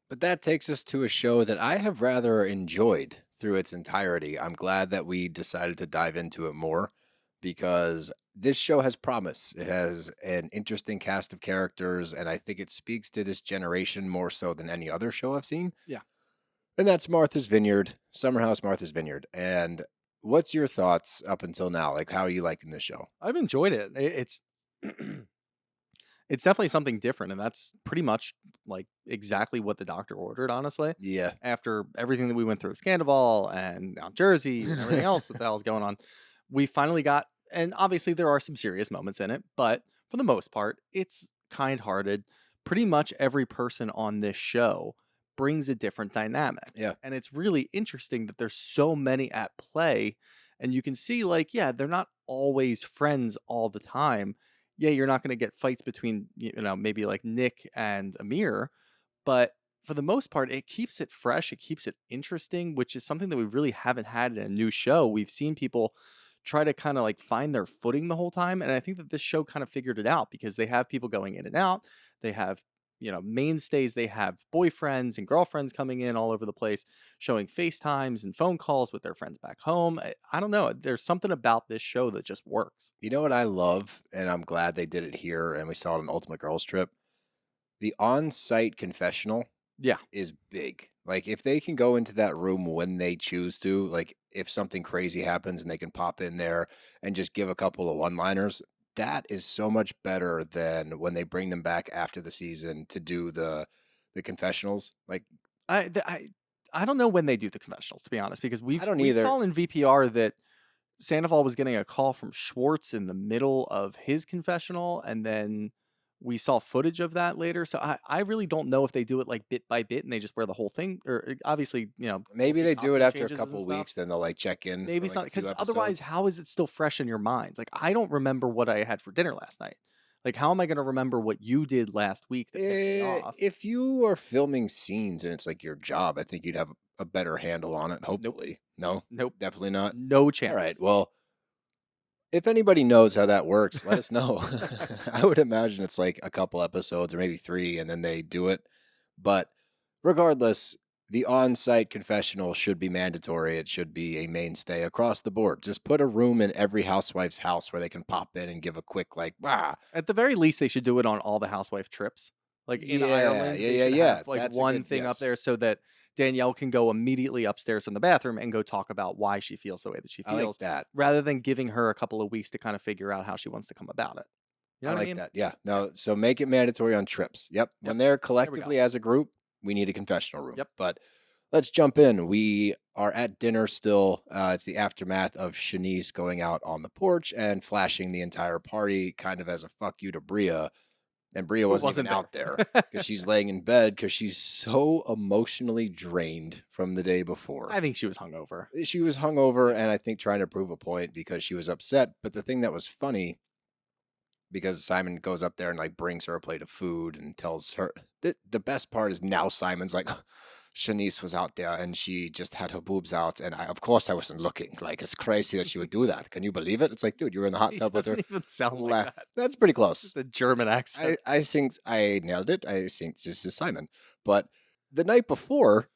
But that takes us to a show that I have rather enjoyed through its entirety. I'm glad that we decided to dive into it more because this show has promise. It has an interesting cast of characters, and I think it speaks to this generation more so than any other show I've seen. Yeah. And that's Martha's Vineyard, Summer House Martha's Vineyard. And what's your thoughts up until now? Like, how are you liking this show? I've enjoyed it. It's it's definitely something different, and that's pretty much like exactly what the doctor ordered, honestly. Yeah. After everything that we went through with Scandival and now Jersey and everything else that the hell's going on, we finally got, and obviously there are some serious moments in it, but for the most part, it's kind-hearted. Pretty much every person on this show brings a different dynamic. Yeah. And it's really interesting that there's so many at play. And you can see, like, yeah, they're not always friends all the time. Yeah, you're not going to get fights between, maybe like Nick and Amir, but for the most part, it keeps it fresh. It keeps it interesting, which is something that we really haven't had in a new show. We've seen people try to kind of like find their footing the whole time. And I think that this show kind of figured it out because they have people going in and out. They have, mainstays. They have boyfriends and girlfriends coming in all over the place, showing FaceTimes and phone calls with their friends back home. I don't know. There's something about this show that just works. You know what I love, and I'm glad they did it here and we saw it on Ultimate Girls Trip? The on-site confessional Yeah. is big. Like if they can go into that room when they choose to, like if something crazy happens and they can pop in there and just give a couple of one-liners, that is so much better than when they bring them back after the season to do the confessionals. Like I th- I I don't know when they do the confessionals, to be honest, because I don't we either. saw in VPR that Sandoval was getting a call from Schwartz in the middle of his confessional, and then we saw footage of that later. So I really don't know if they do it like bit by bit and they just wear the whole thing, or obviously, we'll Maybe see they do it costume after a changes and couple stuff. weeks, then they'll like check in for Maybe like something, a few because otherwise, episodes. how is it still fresh in your minds? Like, I don't remember what I had for dinner last night. Like, how am I going to remember what you did last week that pissed me off? If you are filming scenes and it's like your job, I think you'd have a better handle on it, Nope. hopefully. No, Nope. definitely not. No All right. chance. Well, if anybody knows how that works, let us know. I would imagine it's like a couple episodes or maybe three, and then they do it. But regardless, the on site confessional should be mandatory. It should be a mainstay across the board. Just put a room in every housewife's house where they can pop in and give a quick, like, At the very least, they should do it on all the housewife trips. Like in yeah, Ireland, yeah, they yeah, should yeah. have like That's a one good, thing up yes. there so that Danielle can go immediately upstairs in the bathroom and go talk about why she feels the way that she I like feels, that. rather than giving her a couple of weeks to kind of figure out how she wants to come about it. You I know what I like mean? that. Yeah. Yeah. No, so make it mandatory on trips. Yep. Yep. When they're There we go. collectively as a group, we need a confessional room. Yep. But let's jump in. We are at dinner still. It's the aftermath of Shanice going out on the porch and flashing the entire party kind of as a fuck you to Bria. And Bria Who wasn't even wasn't out there there? because she's laying in bed because she's so emotionally drained from the day before. I think she was hungover. She was hungover Yeah. and I think trying to prove a point because she was upset. But the thing that was funny because Simon goes up there and like brings her a plate of food and tells her the best part is now Simon's like Shanice was out there and she just had her boobs out and of course I wasn't looking. Like it's crazy that she would do that. Can you believe it? It's like, dude, you were in the hot He tub with her. doesn't even sound like that. That's pretty close. Just a German I accent. I think I nailed it. I think this is Simon. But the night before,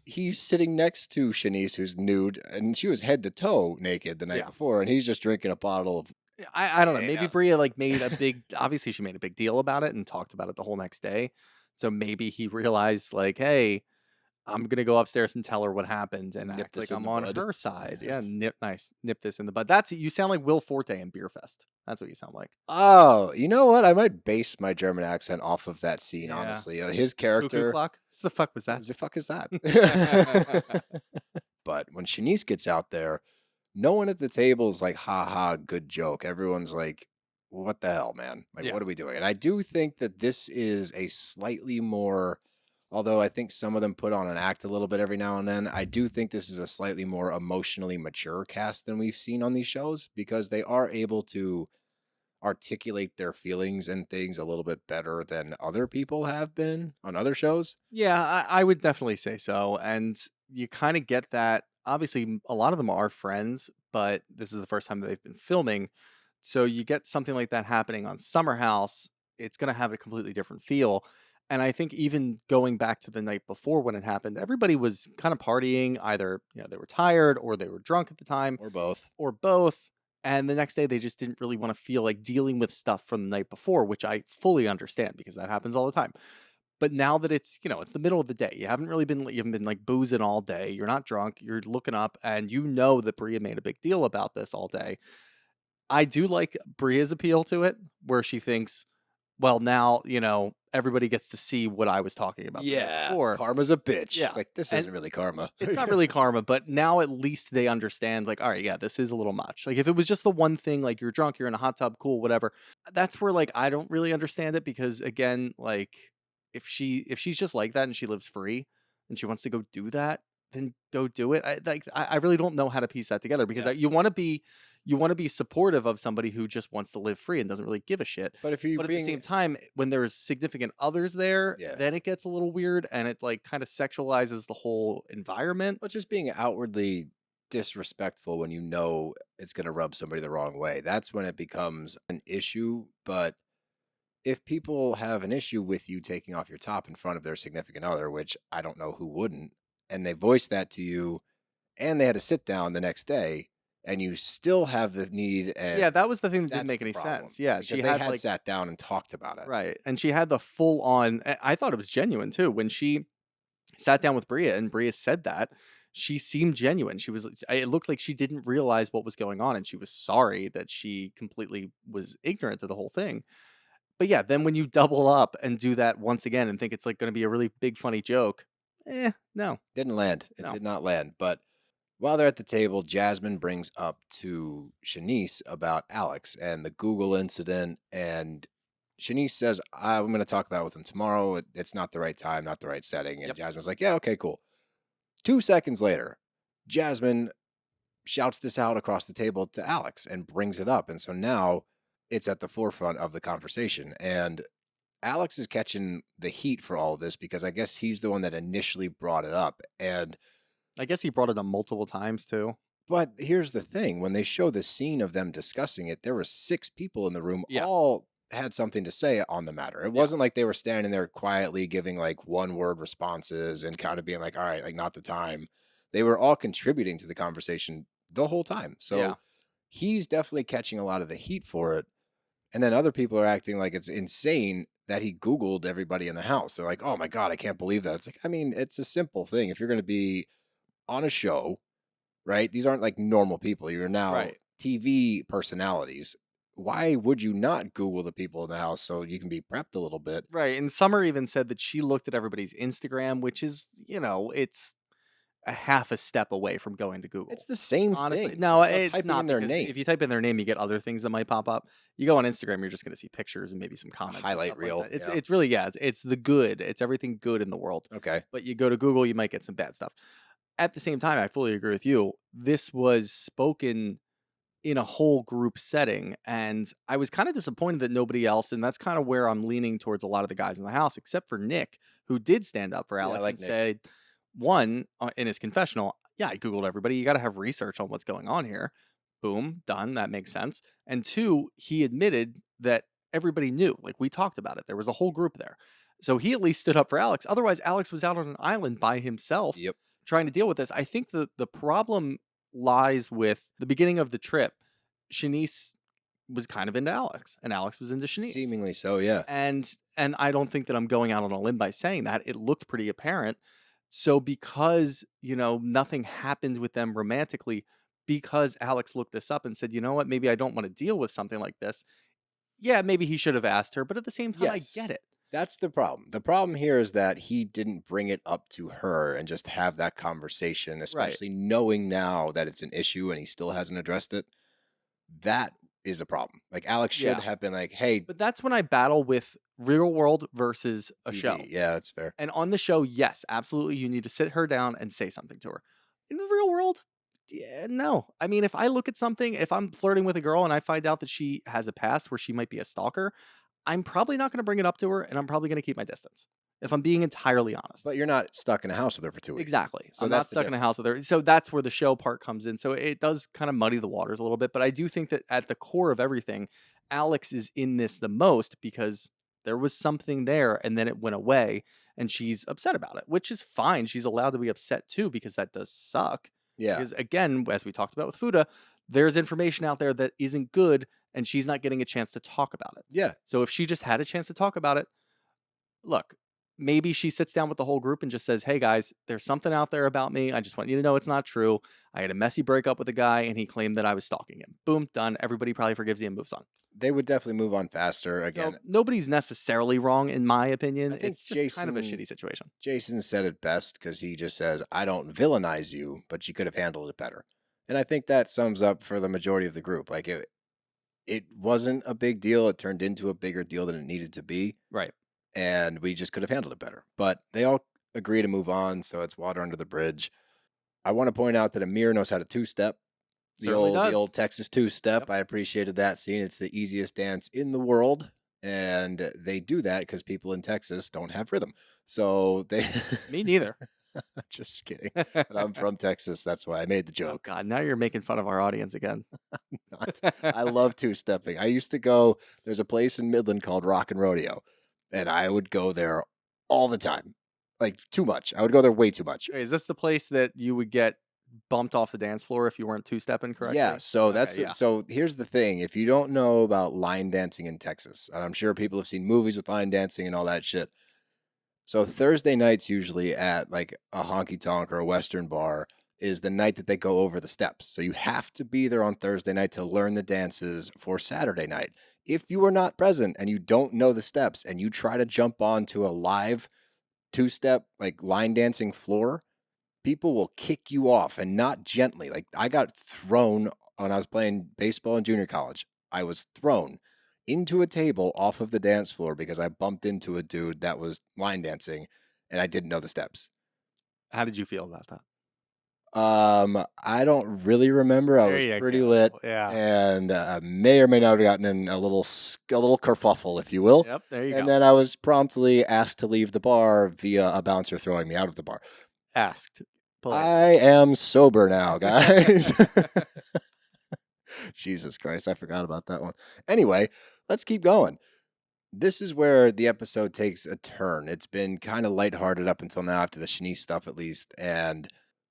he's sitting next to Shanice, who's nude, and she was head to toe naked the night Yeah. before, and he's just drinking a bottle of. Yeah, I don't know. Maybe Yeah. Bria like made a big obviously she made a big deal about it and talked about it the whole next day. So maybe he realized like, hey, I'm gonna go upstairs and tell her what happened and Nip act this like in I'm the on bud. her side. Yeah, That's- nip this in the bud. That's you sound like Will Forte in Beer Fest. That's what you sound like. Oh, you know what? I might base my German accent off of that scene, Yeah. honestly. His Cuckoo character, clock. What the fuck was that? the fuck is that? But when Shanice gets out there, no one at the table is like, ha ha, good joke. Everyone's like, what the hell, man? Like, Yeah. what are we doing? And I do think that this is a slightly more, although I think some of them put on an act a little bit every now and then, I do think this is a slightly more emotionally mature cast than we've seen on these shows because they are able to articulate their feelings and things a little bit better than other people have been on other shows. Yeah, I would definitely say so. And you kind of get that. Obviously, a lot of them are friends, but this is the first time that they've been filming. So you get something like that happening on Summer House. It's going to have a completely different feel. And I think even going back to the night before when it happened, everybody was kind of partying. Either, they were tired or they were drunk at the time or both. or both. And the next day they just didn't really want to feel like dealing with stuff from the night before, which I fully understand because that happens all the time. But now that it's the middle of the day, you haven't been like boozing all day. You're not drunk. You're looking up and you know that Bria made a big deal about this all day. I do like Bria's appeal to it, where she thinks, well, now, everybody gets to see what I was talking about the night Yeah, before. karma's a bitch. It's Yeah. like, this And isn't really karma. it's not really karma, but now at least they understand, like, all right, yeah, this is a little much. Like, if it was just the one thing, like, you're drunk, you're in a hot tub, cool, whatever. That's where, like, I don't really understand it because, again, like, if she's just like that and she lives free and she wants to go do that, then go do it. I really don't know how to piece that together because Yeah. you want to be supportive of somebody who just wants to live free and doesn't really give a shit. But if you're But at the being same time, when there's significant others there, yeah, then it gets a little weird and it like kind of sexualizes the whole environment. but just being outwardly disrespectful when you know it's going to rub somebody the wrong way, that's when it becomes an issue. But if people have an issue with you taking off your top in front of their significant other, which I don't know who wouldn't, and they voice that to you and they had to sit down the next day and you still have the need, and Yeah, that was the thing that didn't that's make the any problem sense. Yeah, because she they had had like sat down and talked about it. right, and she had the full on. I thought it was genuine too when she sat down with Bria and Bria said that. She seemed genuine. It looked like she didn't realize what was going on and she was sorry that she completely was ignorant to the whole thing. But yeah, then when you double up and do that once again and think it's like going to be a really big funny joke, no, Didn't land. It no. did not land. But while they're at the table, Jasmine brings up to Shanice about Alex and the Google incident. And Shanice says, I'm going to talk about it with him tomorrow. It's not the right time, not the right setting. And Yep. Jasmine's like, yeah, okay, cool. 2 seconds later, Jasmine shouts this out across the table to Alex and brings it up. And so now it's at the forefront of the conversation. And Alex is catching the heat for all of this because I guess he's the one that initially brought it up. And I guess he brought it up multiple times too. but here's the thing, when they show the scene of them discussing it, there were 6 people in the room, Yeah. all had something to say on the matter. It Yeah. wasn't like they were standing there quietly giving like one-word responses and kind of being like, "All right, like not the time." They were all contributing to the conversation the whole time. Yeah. So he's definitely catching a lot of the heat for it. And then other people are acting like it's insane that he Googled everybody in the house. They're like, "Oh my God, I can't believe that." It's like, I mean, it's a simple thing. If you're going to be on a show, right? These aren't like normal people. You're now Right. TV personalities. Why would you not Google the people in the house so you can be prepped a little bit? Right. And Summer even said that she looked at everybody's Instagram, which is, it's a half a step away from going to It's Google. the same Honestly, thing. You're no, still it's typing in not their because name. if you type in their name, you get other things that might pop up. You go on Instagram, you're just going to see pictures and maybe some A comments and highlight stuff like reel. that. It's Yeah. it's really it's the good. It's everything good in the world. Okay. But you go to Google, you might get some bad stuff. At the same time, I fully agree with you. This was spoken in a whole group setting, and I was kind of disappointed that nobody else, and that's kind of where I'm leaning towards a lot of the guys in the house, except for Nick, who did stand up for Yeah, I Alex like and Nick. said, one, in his confessional, yeah, I Googled everybody. You got to have research on what's going on here. Boom, done. That makes sense. And two, he admitted that everybody knew. Like we talked about it. There was a whole group there. So he at least stood up for Alex. Otherwise, Alex was out on an island by himself Yep. trying to deal with this. I think the problem lies with the beginning of the trip. Shanice was kind of into Alex, and Alex was into Shanice. Seemingly so, yeah. And I don't think that I'm going out on a limb by saying that. It looked pretty apparent. So because, nothing happened with them romantically, because Alex looked this up and said, "You know what? Maybe I don't want to deal with something like this." Yeah, maybe he should have asked her, but at the same time, I Yes. get it. That's the problem. The problem here is that he didn't bring it up to her and just have that conversation, Right. especially knowing now that it's an issue and he still hasn't addressed it. That is a problem. Like Alex should Yeah. have been like, "Hey, But that's when I battle with real world versus a TV." show. Yeah, that's fair. And on the show, yes, absolutely, you need to sit her down and say something to her. In the real world, yeah, no. I mean, if I look at something, if I'm flirting with a girl and I find out that she has a past where she might be a stalker, I'm probably not going to bring it up to her and I'm probably going to keep my distance. If I'm being entirely honest. But you're not stuck in a house with her for 2 weeks. Exactly. So I'm not that's the stuck in a difference. house with her. So that's where the show part comes in. So it does kind of muddy the waters a little bit, but I do think that at the core of everything, Alex is in this the most because There was something there, and then it went away, and she's upset about it, which is fine. She's allowed to be upset too, because that does suck. Yeah. Because again, as we talked about with Fuda, there's information out there that isn't good, and she's not getting a chance to talk about it. Yeah. So if she just had a chance to talk about it, look, maybe she sits down with the whole group and just says, "Hey guys, there's something out there about me. I just want you to know it's not true. I had a messy breakup with a guy and he claimed that I was stalking him." Boom, done. Everybody probably forgives you and moves on. They would definitely move on faster. So Again, nobody's necessarily wrong in my opinion. I think It's just kind of a shitty situation. Jason said it best because he just says, "I don't villainize you, but you could have handled it better." And I think that sums up for the majority of the group. Like it wasn't a big deal. It turned into a bigger deal than it needed to be, Right. and we just could have handled it better. But they all agree to move on, so it's water under the bridge. I want to point out that Amir knows how to two-step. Certainly The does. old Texas two-step. Yep. I appreciated that scene. It's the easiest dance in the world, and they do that because people in Texas don't have rhythm. So they Me neither. just kidding. But I'm from Texas. That's why I made the Oh joke. God, now you're making fun of our audience again. Not- I love two-stepping. I used to go, there's a place in Midland called Rock and Rodeo, and I would go there all the time. Like too much. I would go there way too much. Wait, is this the place that you would get bumped off the dance floor if you weren't two-stepping correctly? Yeah, so Okay, that's yeah. so here's the thing. If you don't know about line dancing in Texas, and I'm sure people have seen movies with line dancing and all that shit. So Thursday nights usually at like a honky tonk or a western bar is the night that they go over the steps. So you have to be there on Thursday night to learn the dances for Saturday night. If you are not present and you don't know the steps and you try to jump onto a live two-step like line dancing floor, people will kick you off, and not gently. Like I got thrown when I was playing baseball in junior college. I was thrown into a table off of the dance floor because I bumped into a dude that was line dancing and I didn't know the steps. How did you feel about that? I don't really remember. I There was you pretty go. lit, Yeah. and may or may not have gotten in a little kerfuffle, if you will. Yep. There you And go. then I was promptly asked to leave the bar via a bouncer throwing me out of the bar. Asked. Politely. I am sober now, guys. Jesus Christ, I forgot about that one. Anyway, let's keep going. This is where the episode takes a turn. It's been kind of lighthearted up until now, after the Shanice stuff at least. And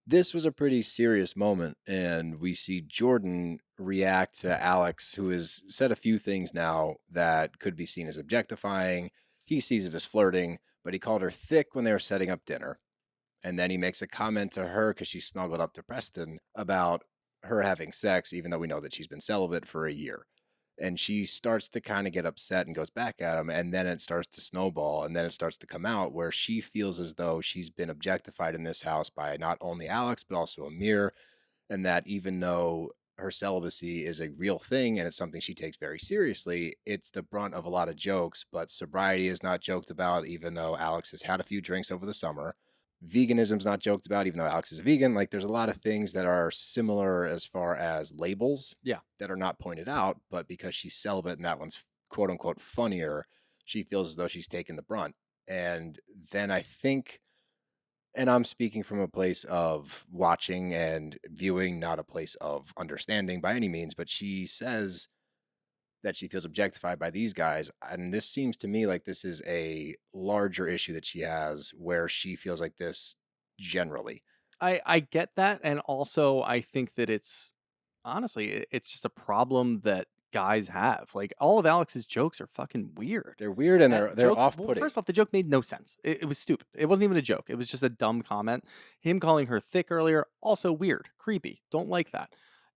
this was a pretty serious moment. And we see Jordan react to Alex, who has said a few things now that could be seen as objectifying. He sees it as flirting, but he called her thick when they were setting up dinner. And then he makes a comment to her because she snuggled up to Preston about her having sex, even though we know that she's been celibate for a year. And she starts to kind of get upset and goes back at him. And then it starts to snowball. And then it starts to come out where she feels as though she's been objectified in this house by not only Alex, but also Amir. And that even though her celibacy is a real thing and it's something she takes very seriously, it's the brunt of a lot of jokes. But sobriety is not joked about, even though Alex has had a few drinks over the summer. Veganism's not joked about, even though Alex is vegan. Like there's a lot of things that are similar as far as labels Yeah. that are not pointed out, but because she's celibate and that one's quote unquote funnier, she feels as though she's taken the brunt. And then I think, and I'm speaking from a place of watching and viewing, not a place of understanding by any means, but she says that she feels objectified by these guys. And this seems to me like this is a larger issue that she has where she feels like this generally. I get that, and also I think that it's honestly it's just a problem that guys have. Like all of Alex's jokes are fucking weird. They're weird and That they're joke, off well, putting. first off, the joke made no sense. It was stupid. It wasn't even a joke. It was just a dumb comment. Him calling her thick earlier, also weird, creepy. Don't like that.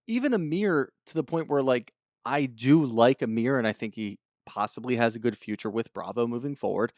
Even Amir, to the point where like I do like Amir, and I think he possibly has a good future with Bravo moving forward.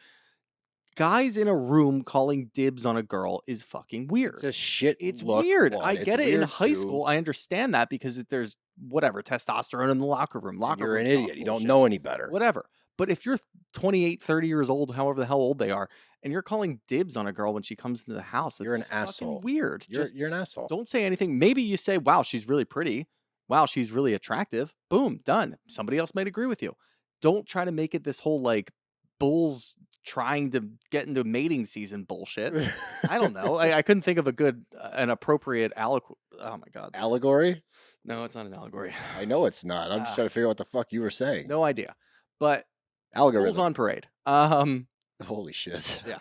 Guys in a room calling dibs on a girl is fucking weird. It's a shit. It's look, weird. one. I It's get it in weird, high two. school. I understand that because there's whatever testosterone in the locker room. And Locker you're room an talk, idiot. You don't bullshit, know any better. whatever. But if you're 28, 30 years old, however the hell old they are, and you're calling dibs on a girl when she comes into the house, that's You're an just fucking asshole. weird. Just You're an asshole. don't say anything. Maybe you say, "Wow, she's really pretty. Wow, she's really attractive." Boom, done. Somebody else might agree with you. Don't try to make it this whole like bulls trying to get into mating season bullshit. I don't know. I couldn't think of a good, an appropriate oh my god. Allegory? No, it's not an allegory. I know it's not. I'm just Ah. trying to figure out what the fuck you were saying. No idea. But Fools Algorithm. on parade. Holy shit. Yeah,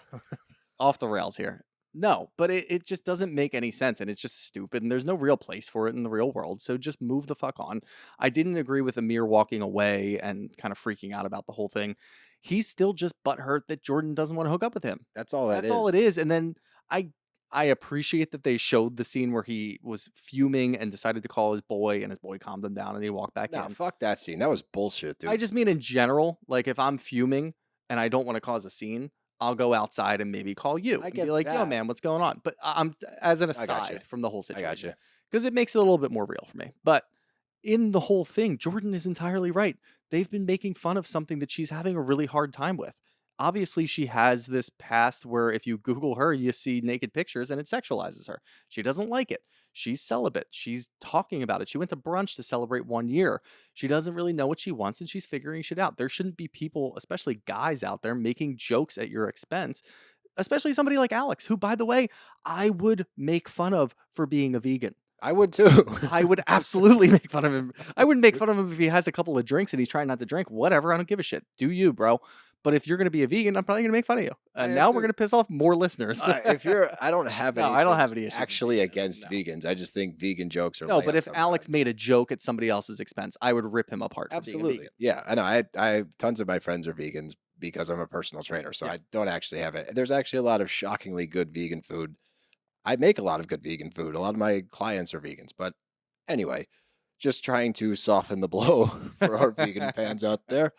off the rails here. No, but it just doesn't make any sense and it's just stupid and there's no real place for it in the real world. So just move the fuck on. I didn't agree with Amir walking away and kind of freaking out about the whole thing. He's still just butthurt that Jordan doesn't want to hook up with him. That's all that That's all it is. is. And then I I appreciate that they showed the scene where he was fuming and decided to call his boy and his boy calmed him down and he walked back No, in. fuck that scene. That was bullshit, I dude. just mean in general, like if I'm fuming and I don't want to cause a scene, I'll go outside and maybe call you I and be get like, "Yo, that. man, what's going on?" But I'm as an I got you. aside from the whole I got situation you. because it makes it a little bit more real for me. But in the whole thing, Jordan is entirely right. They've been making fun of something that she's having a really hard time with. Obviously, she has this past where if you Google her, you see naked pictures and it sexualizes her. She doesn't like it. She's celibate. She's talking about it. She went to brunch to celebrate 1 year. She doesn't really know what she wants and she's figuring shit out. There shouldn't be people, especially guys out there, making jokes at your expense, especially somebody like Alex, who, by the way, I would make fun of for being a vegan. I would too. I would absolutely make fun of him. I wouldn't make fun of him if he has a couple of drinks and he's trying not to drink. Whatever. I don't give a shit. Do you, bro? But if you're going to be a vegan, I'm probably going to make fun of you. I And am now we're too. going to piss off more listeners. If you're, I don't have No, I don't anything have any issues with actually veganism, against no. vegans. I just think vegan jokes are No, but if layups Alex sometimes. made a joke at somebody else's expense, I would rip him apart for being a Absolutely, vegan. yeah, I know. I tons of my friends are vegans because I'm a personal trainer, so Yeah. I don't actually have it. There's actually a lot of shockingly good vegan food. I make a lot of good vegan food. A lot of my clients are vegans, but anyway, just trying to soften the blow for our vegan fans out there.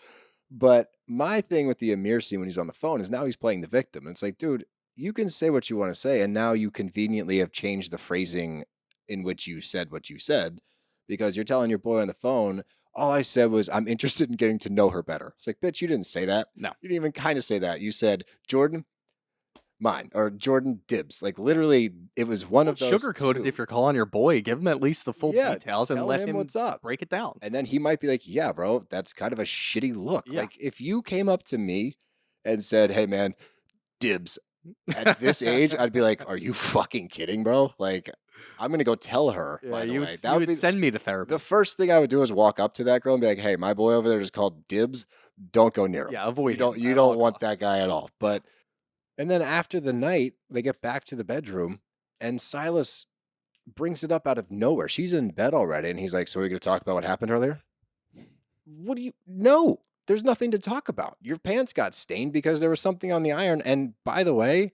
But my thing with the Amir scene when he's on the phone is now he's playing the victim. It's like, dude, you can say what you want to say, and now you conveniently have changed the phrasing in which you said what you said because you're telling your boy on the phone, all I said was, I'm interested in getting to know her better. It's like, bitch, you didn't say that. No. You didn't even kind of say that. You said, Jordan, mine, or Jordan dibs. Like literally, it was one Don't of those sugarcoat it two. if you're calling your boy. Give him at least the full Yeah, details and tell let him him what's up. break it down. And then he might be like, yeah, bro, that's kind of a shitty look. Yeah. Like if you came up to me and said, hey, man, dibs at this age, I'd be like, are you fucking kidding, bro? Like, I'm going to go tell her, Yeah, by the you way. would, That you would be would send me to therapy. the first thing I would do is walk up to that girl and be like, hey, my boy over there is called Dibs. Don't go near him. Yeah, avoid You don't, him you at all don't want costs. that guy at all. But, and then after the night, they get back to the bedroom and Silas brings it up out of nowhere. She's in bed already. And he's like, so we're going to talk about what happened earlier? What do you, no, there's nothing to talk about. Your pants got stained because there was something on the iron. And by the way,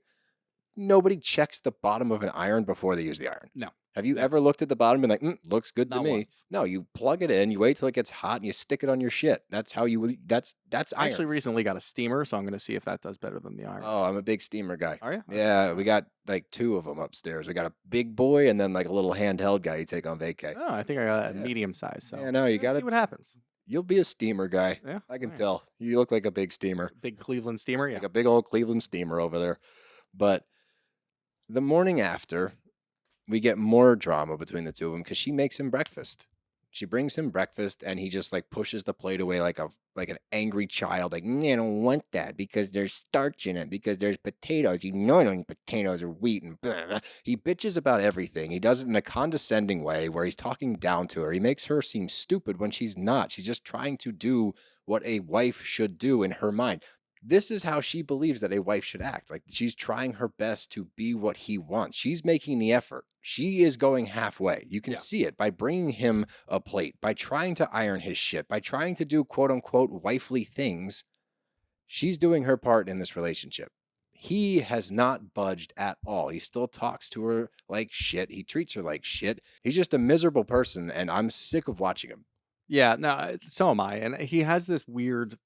nobody checks the bottom of an iron before they use the iron. No. Have you Never. ever looked at the bottom and been like, looks good to Not me? once. No, you plug it in, you wait till it gets hot, and you stick it on your shit. That's how you. That's I actually irons. recently got a steamer, so I'm going to see if that does better than the iron. Oh, I'm a big steamer guy. Are you? Yeah, we got like two of them upstairs. We got a big boy and then like a little handheld guy you take on vacay. Oh, I think I got a Yeah. medium size. So Yeah, no, you let's got see to. what happens. You'll be a steamer guy. Yeah, I can alright. tell. You look like a big steamer, Big Cleveland steamer. Yeah. like a big old Cleveland steamer over there. But the morning after, we get more drama between the two of them because she makes him breakfast. She brings him breakfast and he just like pushes the plate away like an angry child. Like, I don't want that because there's starch in it, because there's potatoes. You know I don't eat potatoes or wheat and blah, blah. He bitches about everything. He does it in a condescending way where he's talking down to her. He makes her seem stupid when she's not. She's just trying to do what a wife should do in her mind. This is how she believes that a wife should act. Like she's trying her best to be what he wants. She's making the effort. She is going halfway. You can Yeah. see it by bringing him a plate, by trying to iron his shit, by trying to do quote unquote wifely things. She's doing her part in this relationship. He has not budged at all. He still talks to her like shit. He treats her like shit. He's just a miserable person, and I'm sick of watching him. Yeah. No, so am I. And he has this weird,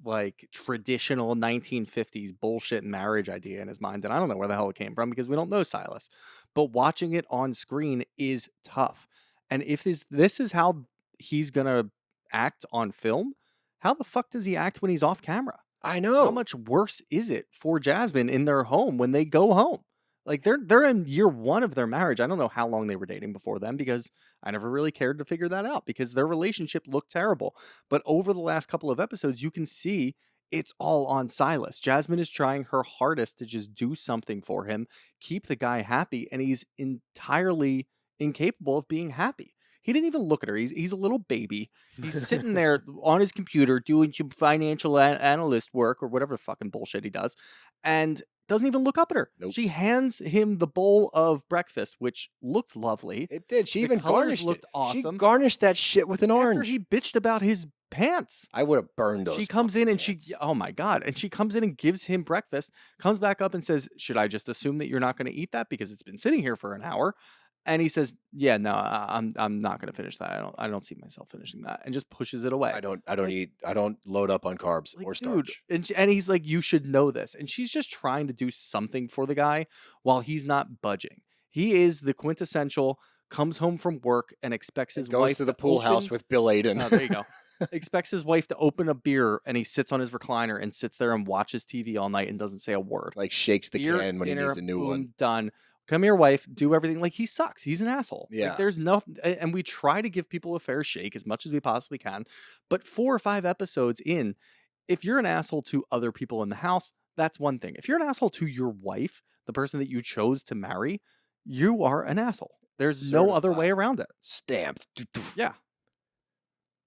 like traditional 1950s bullshit marriage idea in his mind. And I don't know where the hell it came from because we don't know Silas. But watching it on screen is tough. And if this is how he's going to act on film, how the fuck does he act when he's off camera? I How know. much worse is it for Jasmine in their home when they go home? Like they're in year 1 of their marriage. I don't know how long they were dating before then because I never really cared to figure that out because their relationship looked terrible. But over the last couple of episodes, you can see it's all on Silas. Jasmine is trying her hardest to just do something for him, keep the guy happy, and he's entirely incapable of being happy. He didn't even look at her. He's a little baby. He's sitting there on his computer doing some financial analyst work or whatever fucking bullshit he does, and doesn't even look up at her. Nope. She hands him the bowl of breakfast, which looked lovely. It did. She The even colors garnished looked it. She awesome. garnished that shit with an After orange. he bitched about his pants. I would have burned those. She comes in fucking and pants. oh my God. And she comes in and gives him breakfast, comes back up and says, should I just assume that you're not going to eat that because it's been sitting here for an hour? And he says, yeah, no, I'm not going to finish that. I don't see myself finishing that, and just pushes it away. I don't Like, eat. I don't load up on carbs like, or dude, starch. and he's like, you should know this. And she's just trying to do something for the guy while he's not budging. He is the quintessential comes home from work and expects his Goes wife to the pool house open. with Bill Aiden. Oh, there you go. Expects his wife to open a beer, and he sits on his recliner and sits there and watches TV all night and doesn't say a word. Like shakes the Beer, can when he dinner, needs a new boom, one. done. Come here, wife. Do everything. Like, he sucks. He's an asshole. Yeah. Like, there's nothing. And we try to give people a fair shake as much as we possibly can. But 4 or 5 episodes in, if you're an asshole to other people in the house, that's one thing. If you're an asshole to your wife, the person that you chose to marry, you are an asshole. There's no other way Certified. around it. Stamped. Yeah.